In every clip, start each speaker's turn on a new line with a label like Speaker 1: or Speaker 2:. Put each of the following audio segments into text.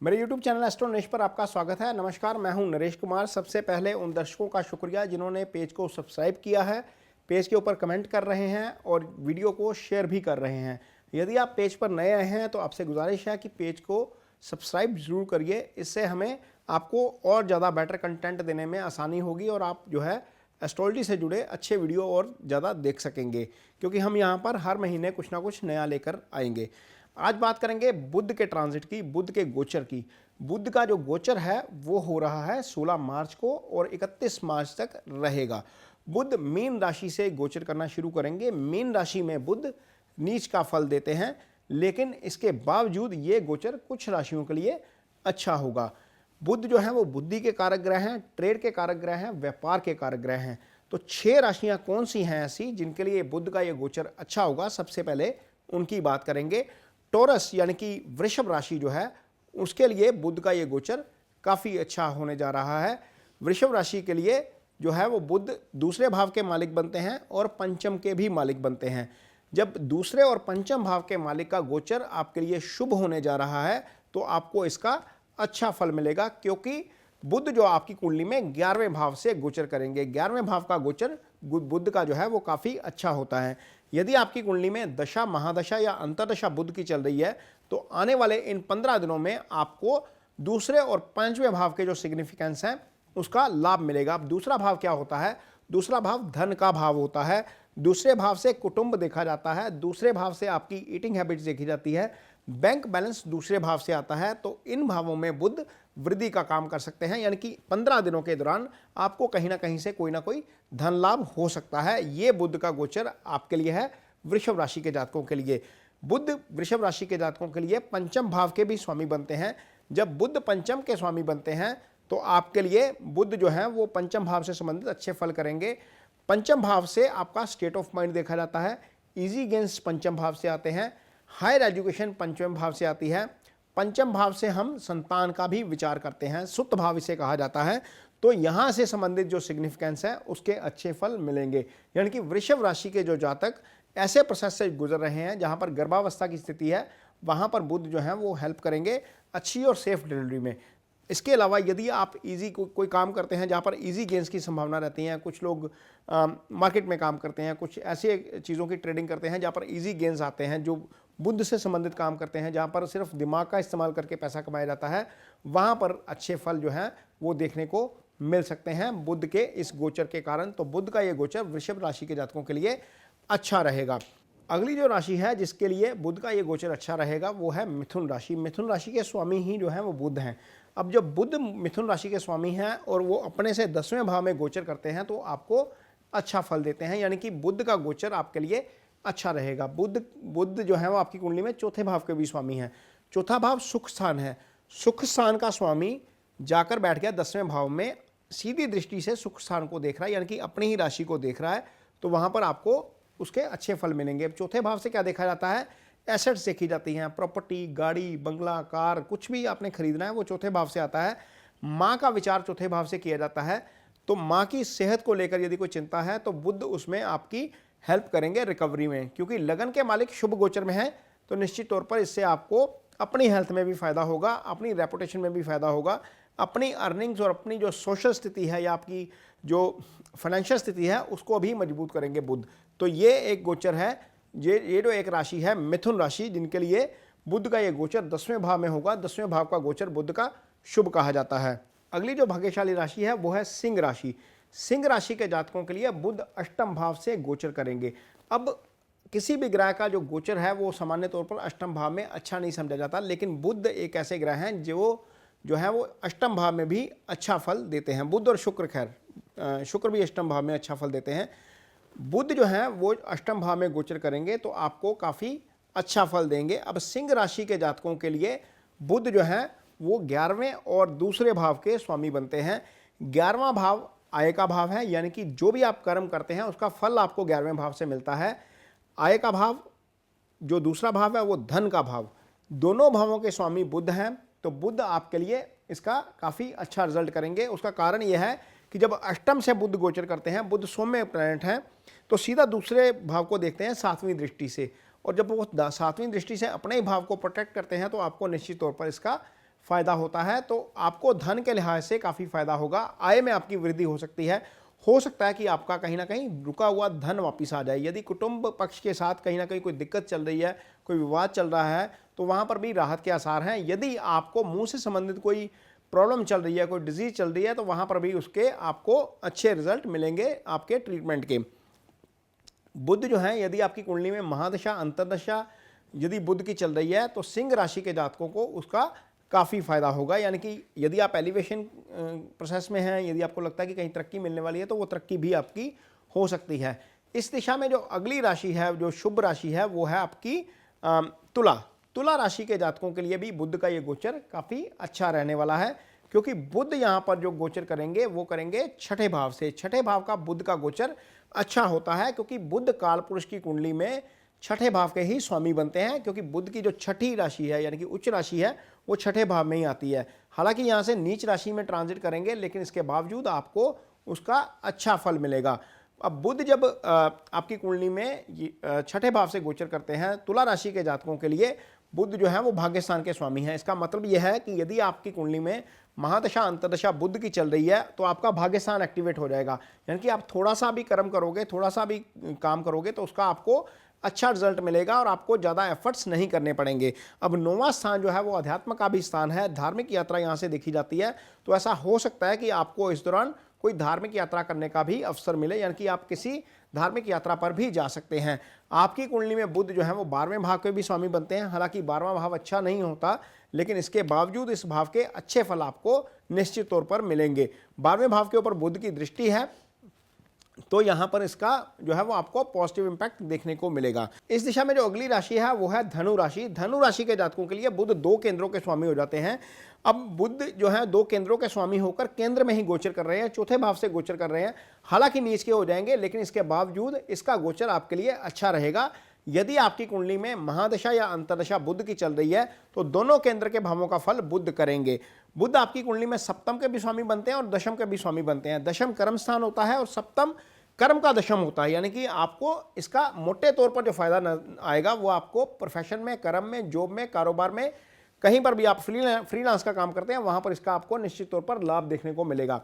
Speaker 1: मेरे YouTube channel astro Naresh पर आपका स्वागत है। नमस्कार, मैं हूं नरेश कुमार। सबसे पहले उन दर्शकों का शुक्रिया जिन्होंने पेज को सब्सक्राइब किया है, पेज के ऊपर कमेंट कर रहे हैं और वीडियो को शेयर भी कर रहे हैं। यदि आप पेज पर नए आए हैं तो आपसे गुजारिश है कि पेज को सब्सक्राइब जरूर करिए। इससे हमें आपको और ज़्यादा बेटर कंटेंट देने में आसानी होगी और आप जो है एस्ट्रोलॉजी से जुड़े अच्छे वीडियो और ज़्यादा देख सकेंगे, क्योंकि हम यहाँ पर हर महीने कुछ ना कुछ नया लेकर आएंगे। आज बात करेंगे बुध के ट्रांजिट की, बुध के गोचर की। बुध का जो गोचर है वो हो रहा है 16 मार्च को और 31 मार्च तक रहेगा। बुध मीन राशि से गोचर करना शुरू करेंगे। मीन राशि में बुध नीच का फल देते हैं, लेकिन इसके बावजूद ये गोचर कुछ राशियों के लिए अच्छा होगा। बुध जो है वो बुद्धि के कारक ग्रह हैं, ट्रेड के कारक ग्रह हैं, व्यापार के कारक ग्रह हैं। तो 6 राशियां कौन सी हैं ऐसी जिनके लिए बुध का ये गोचर अच्छा होगा, सबसे पहले उनकी बात करेंगे। टॉरस यानी कि वृषभ राशि जो है उसके लिए बुध का ये गोचर काफ़ी अच्छा होने जा रहा है। वृषभ राशि के लिए जो है वो बुध दूसरे भाव के मालिक बनते हैं और पंचम के भी मालिक बनते हैं। जब दूसरे और पंचम भाव के मालिक का गोचर आपके लिए शुभ होने जा रहा है तो आपको इसका अच्छा फल मिलेगा, क्योंकि बुध जो आपकी कुंडली में 11वें भाव से गोचर करेंगे। 11वें भाव का गोचर बुध का जो है वो काफ़ी अच्छा होता है। यदि आपकी कुंडली में दशा, महादशा या अंतरदशा बुध की चल रही है तो आने वाले इन 15 दिनों में आपको दूसरे और पांचवें भाव के जो सिग्निफिकेंस हैं उसका लाभ मिलेगा। अब दूसरा भाव क्या होता है? दूसरा भाव धन का भाव होता है। दूसरे भाव से कुटुंब देखा जाता है, दूसरे भाव से आपकी ईटिंग हैबिट्स देखी जाती है, बैंक बैलेंस दूसरे भाव से आता है। तो इन भावों में बुध वृद्धि का काम कर सकते हैं, यानी कि 15 दिनों के दौरान आपको कहीं ना कहीं से कोई ना कोई धन लाभ हो सकता है। ये बुध का गोचर आपके लिए है वृषभ राशि के जातकों के लिए। बुध वृषभ राशि के जातकों के लिए पंचम भाव के भी स्वामी बनते हैं। जब बुध पंचम के स्वामी बनते हैं तो आपके लिए बुध जो है वो पंचम भाव से संबंधित अच्छे फल करेंगे। पंचम भाव से आपका स्टेट ऑफ माइंड देखा जाता है। इजी गेंस पंचम भाव से आते हैं। हायर एजुकेशन पंचम भाव से आती है। पंचम भाव से हम संतान का भी विचार करते हैं, सुत भाव इसे कहा जाता है। तो यहाँ से संबंधित जो सिग्निफिकेंस है उसके अच्छे फल मिलेंगे। यानी कि वृषभ राशि के जो जातक ऐसे प्रोसेस से गुजर रहे हैं जहाँ पर गर्भावस्था की स्थिति है, वहाँ पर बुध जो है वो हेल्प करेंगे अच्छी और सेफ डिलीवरी में। इसके अलावा यदि आप इजी कोई काम करते हैं जहाँ पर इजी गेंस की संभावना रहती है, कुछ लोग मार्केट में काम करते हैं, कुछ ऐसे चीज़ों की ट्रेडिंग करते हैं जहाँ पर इजी गेंस आते हैं, जो बुद्ध से संबंधित काम करते हैं, जहाँ पर सिर्फ दिमाग का इस्तेमाल करके पैसा कमाया जाता है, वहाँ पर अच्छे फल जो हैं वो देखने को मिल सकते हैं बुध के इस गोचर के कारण। तो बुध का ये गोचर वृषभ राशि के जातकों के लिए अच्छा रहेगा। अगली जो राशि है जिसके लिए बुध का ये गोचर अच्छा रहेगा वो है मिथुन राशि। मिथुन राशि के स्वामी ही जो है वो बुध हैं। अब जब बुध मिथुन राशि के स्वामी हैं और वो अपने से 10वें भाव में गोचर करते हैं तो आपको अच्छा फल देते हैं, यानी कि बुध का गोचर आपके लिए अच्छा रहेगा। बुध जो है वो आपकी कुंडली में चौथे भाव के भी स्वामी हैं। चौथा भाव सुख स्थान है। सुख स्थान का स्वामी जाकर बैठ गया 10वें भाव में, सीधी दृष्टि से सुख स्थान को देख रहा है, यानी कि अपनी ही राशि को देख रहा है, तो वहाँ पर आपको उसके अच्छे फल मिलेंगे। चौथे भाव से क्या देखा जाता है? एसेट्स देखी जाती हैं, प्रॉपर्टी, गाड़ी, बंगला, कार, कुछ भी आपने खरीदना है वो चौथे भाव से आता है। माँ का विचार चौथे भाव से किया जाता है, तो माँ की सेहत को लेकर यदि कोई चिंता है तो बुध उसमें आपकी हेल्प करेंगे रिकवरी में। क्योंकि लगन के मालिक शुभ गोचर में हैं तो निश्चित तौर पर इससे आपको अपनी हेल्थ में भी फायदा होगा, अपनी रेपुटेशन में भी फायदा होगा, अपनी अर्निंग्स और अपनी जो सोशल स्थिति है या आपकी जो फाइनेंशियल स्थिति है उसको भी मजबूत करेंगे बुध। तो ये एक गोचर है, ये जो एक राशि है मिथुन राशि, जिनके लिए बुध का ये गोचर 10वें भाव में होगा। 10वें भाव का गोचर बुध का शुभ कहा जाता है। अगली जो भाग्यशाली राशि है वो है सिंह राशि। सिंह राशि के जातकों के लिए बुध अष्टम भाव से गोचर करेंगे। अब किसी भी ग्रह का जो गोचर है वो सामान्य तौर पर अष्टम भाव में अच्छा नहीं समझा जाता, लेकिन बुध एक ऐसे ग्रह हैं जो है वो अष्टम भाव में भी अच्छा फल देते हैं। बुध और शुक्र, खैर शुक्र भी अष्टम भाव में अच्छा फल देते हैं। बुध जो है वो अष्टम भाव में गोचर करेंगे तो आपको काफ़ी अच्छा फल देंगे। अब सिंह राशि के जातकों के लिए बुध जो है वो 11वें और दूसरे भाव के स्वामी बनते हैं। 11वां भाव आय का भाव है, यानी कि जो भी आप कर्म करते हैं उसका फल आपको 11वें भाव से मिलता है। आय का भाव जो दूसरा भाव है वो धन का भाव, दोनों भावों के स्वामी बुध हैं। तो बुध आपके लिए इसका काफ़ी अच्छा रिजल्ट करेंगे। उसका कारण यह है कि जब अष्टम से बुध गोचर करते हैं, बुध सौम्य प्लैनेट हैं, तो सीधा दूसरे भाव को देखते हैं 7वीं दृष्टि से, और जब वो 7वीं दृष्टि से अपने ही भाव को प्रोटेक्ट करते हैं तो आपको निश्चित तौर पर इसका फ़ायदा होता है। तो आपको धन के लिहाज से काफ़ी फ़ायदा होगा, आय में आपकी वृद्धि हो सकती है। हो सकता है कि आपका कहीं ना कहीं रुका हुआ धन वापस आ जाए। यदि कुटुंब पक्ष के साथ कहीं ना कहीं कोई दिक्कत चल रही है, कोई विवाद चल रहा है, तो वहाँ पर भी राहत के आसार हैं। यदि आपको मुंह से संबंधित कोई प्रॉब्लम चल रही है, कोई डिजीज चल रही है, तो वहाँ पर भी उसके आपको अच्छे रिजल्ट मिलेंगे आपके ट्रीटमेंट के। बुध जो है, यदि आपकी कुंडली में महादशा अंतरदशा यदि बुध की चल रही है, तो सिंह राशि के जातकों को उसका काफ़ी फायदा होगा। यानी कि यदि आप एलिवेशन प्रोसेस में हैं, यदि आपको लगता है कि कहीं तरक्की मिलने वाली है, तो वो तरक्की भी आपकी हो सकती है। इस दिशा में जो अगली राशि है, जो शुभ राशि है, वो है आपकी तुला। तुला राशि के जातकों के लिए भी बुध का ये गोचर काफ़ी अच्छा रहने वाला है, क्योंकि बुध यहाँ पर जो गोचर करेंगे वो करेंगे छठे भाव से। छठे भाव का बुध का गोचर अच्छा होता है, क्योंकि बुध काल पुरुष की कुंडली में छठे भाव के ही स्वामी बनते हैं, क्योंकि बुध की जो छठी राशि है यानी कि उच्च राशि है, वो छठे भाव में ही आती है। हालांकि यहाँ से नीच राशि में ट्रांजिट करेंगे, लेकिन इसके बावजूद आपको उसका अच्छा फल मिलेगा। अब बुध जब आपकी कुंडली में छठे भाव से गोचर करते हैं, तुला राशि के जातकों के लिए बुध जो है वो भाग्य स्थान के स्वामी हैं। इसका मतलब यह है कि यदि आपकी कुंडली में महादशा अंतरदशा बुध की चल रही है, तो आपका भाग्य स्थान एक्टिवेट हो जाएगा। यानी कि आप थोड़ा सा भी कर्म करोगे, थोड़ा सा भी काम करोगे, तो उसका आपको अच्छा रिजल्ट मिलेगा और आपको ज़्यादा एफर्ट्स नहीं करने पड़ेंगे। अब 9वां स्थान जो है वो अध्यात्म का भी स्थान है, धार्मिक यात्रा यहाँ से देखी जाती है। तो ऐसा हो सकता है कि आपको इस दौरान कोई धार्मिक यात्रा करने का भी अवसर मिले, यानी कि आप किसी धार्मिक यात्रा पर भी जा सकते हैं। आपकी कुंडली में बुध जो है वो 12वें भाव के भी स्वामी बनते हैं। हालांकि 12वां भाव अच्छा नहीं होता, लेकिन इसके बावजूद इस भाव के अच्छे फल आपको निश्चित तौर पर मिलेंगे। 12वें भाव के ऊपर बुध की दृष्टि है, तो यहां पर इसका जो है वो आपको पॉजिटिव इंपैक्ट देखने को मिलेगा। इस दिशा में जो अगली राशि है वो है धनु राशि। धनु राशि के जातकों के लिए बुध 2 केंद्रों के स्वामी हो जाते हैं। अब बुध जो है 2 केंद्रों के स्वामी होकर केंद्र में ही गोचर कर रहे हैं, चौथे भाव से गोचर कर रहे हैं। हालांकि नीच के हो जाएंगे, लेकिन इसके बावजूद इसका गोचर आपके लिए अच्छा रहेगा। यदि आपकी कुंडली में महादशा या अंतरदशा बुध की चल रही है, तो दोनों केंद्र के भावों का फल बुध करेंगे। बुध आपकी कुंडली में सप्तम के भी स्वामी बनते हैं और दशम के भी स्वामी बनते हैं। दशम कर्म स्थान होता है और सप्तम कर्म का दशम होता है। यानी कि आपको इसका मोटे तौर पर जो फायदा आएगा वो आपको प्रोफेशन में, कर्म में, जॉब में, कारोबार में, कहीं पर भी आप फ्रीलांस का काम करते हैं, वहां पर इसका आपको निश्चित तौर पर लाभ देखने को मिलेगा।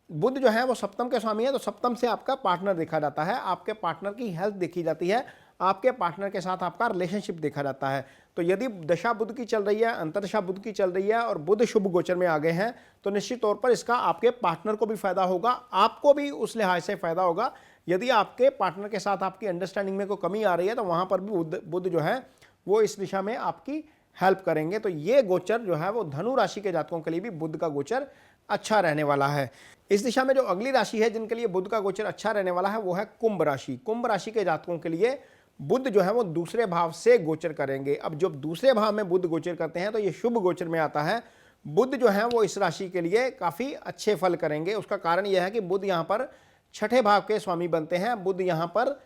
Speaker 1: बुध जो है वो सप्तम के स्वामी है, तो सप्तम से आपका पार्टनर देखा जाता है, आपके पार्टनर की हेल्थ देखी जाती है, आपके पार्टनर के साथ आपका रिलेशनशिप देखा जाता है। तो यदि दशा बुध की चल रही है, अंतरदशा बुध की चल रही है और बुध शुभ गोचर में आ गए हैं, तो निश्चित तौर पर इसका आपके पार्टनर को भी फायदा होगा, आपको भी उस लिहाज से फायदा होगा। यदि आपके पार्टनर के साथ आपकी अंडरस्टैंडिंग में कोई कमी आ रही है, तो वहां पर भी बुध जो है वो इस दिशा में आपकी हेल्प करेंगे। तो ये गोचर जो है वो धनु राशि के जातकों के लिए भी बुध का गोचर अच्छा रहने वाला है। इस दिशा में जो अगली राशि है जिनके लिए बुध का गोचर अच्छा रहने वाला है वो है कुंभ राशि। कुंभ राशि के जातकों के लिए बुध जो है वो दूसरे भाव से गोचर करेंगे। अब जब दूसरे भाव में बुध गोचर करते हैं तो ये शुभ गोचर में आता है। बुध जो है वो इस राशि के लिए काफी अच्छे फल करेंगे। उसका कारण यह है कि बुध यहाँ पर छठे भाव के स्वामी बनते हैं, बुध यहाँ पर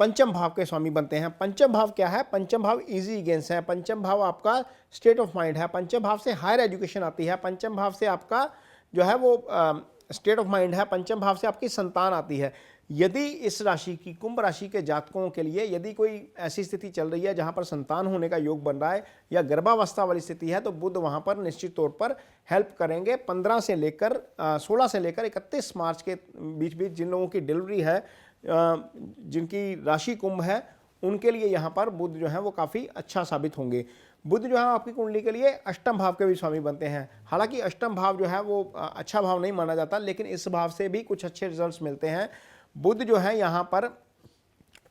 Speaker 1: पंचम भाव के स्वामी बनते हैं। पंचम भाव क्या है? पंचम भाव इजी गेंस है, पंचम भाव आपका स्टेट ऑफ माइंड है, पंचम भाव से हायर एजुकेशन आती है, पंचम भाव से आपका जो है वो स्टेट ऑफ माइंड है, पंचम भाव से आपकी संतान आती है। यदि इस राशि की, कुंभ राशि के जातकों के लिए यदि कोई ऐसी स्थिति चल रही है जहां पर संतान होने का योग बन रहा है या गर्भावस्था वाली स्थिति है, तो बुध वहां पर निश्चित तौर पर हेल्प करेंगे। 16 से लेकर 31 मार्च के बीच बीच जिन लोगों की डिलीवरी है, जिनकी राशि कुंभ है, उनके लिए यहाँ पर बुध जो है वो काफ़ी अच्छा साबित होंगे। बुध जो है आपकी कुंडली के लिए अष्टम भाव के भी स्वामी बनते हैं। हालांकि अष्टम भाव जो है वो अच्छा भाव नहीं माना जाता, लेकिन इस भाव से भी कुछ अच्छे रिजल्ट्स मिलते हैं। बुध जो है यहाँ पर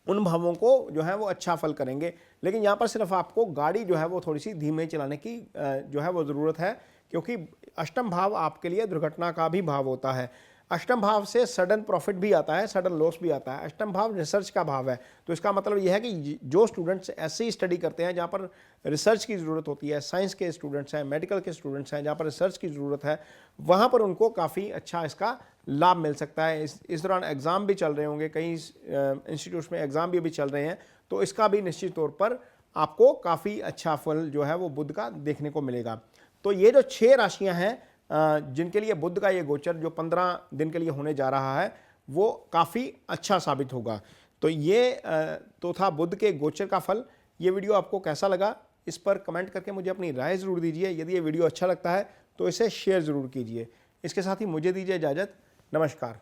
Speaker 1: उन भावों को जो है वो अच्छा फल करेंगे, लेकिन यहाँ पर सिर्फ आपको गाड़ी जो है वो थोड़ी सी धीमे चलाने की जो है वो ज़रूरत है, क्योंकि अष्टम भाव आपके लिए दुर्घटना का भी भाव होता है। अष्टम भाव से सडन प्रॉफिट भी आता है, सडन लॉस भी आता है। अष्टम भाव रिसर्च का भाव है, तो इसका मतलब यह है कि जो स्टूडेंट्स ऐसी स्टडी करते हैं जहाँ पर रिसर्च की ज़रूरत होती है, साइंस के स्टूडेंट्स हैं, मेडिकल के स्टूडेंट्स हैं, जहाँ पर रिसर्च की ज़रूरत है, वहाँ पर उनको काफ़ी अच्छा इसका लाभ मिल सकता है। इस दौरान एग्ज़ाम भी चल रहे होंगे, कई इंस्टीट्यूट्स में एग्ज़ाम भी चल रहे हैं, तो इसका भी निश्चित तौर पर आपको काफ़ी अच्छा फल जो है वो बुध का देखने को मिलेगा। तो ये जो 6 राशियाँ हैं जिनके लिए बुध का ये गोचर जो 15 दिन के लिए होने जा रहा है, वो काफ़ी अच्छा साबित होगा। तो ये तो था बुध के गोचर का फल। ये वीडियो आपको कैसा लगा इस पर कमेंट करके मुझे अपनी राय ज़रूर दीजिए। यदि ये वीडियो अच्छा लगता है तो इसे शेयर ज़रूर कीजिए। इसके साथ ही मुझे दीजिए इजाज़त। नमस्कार।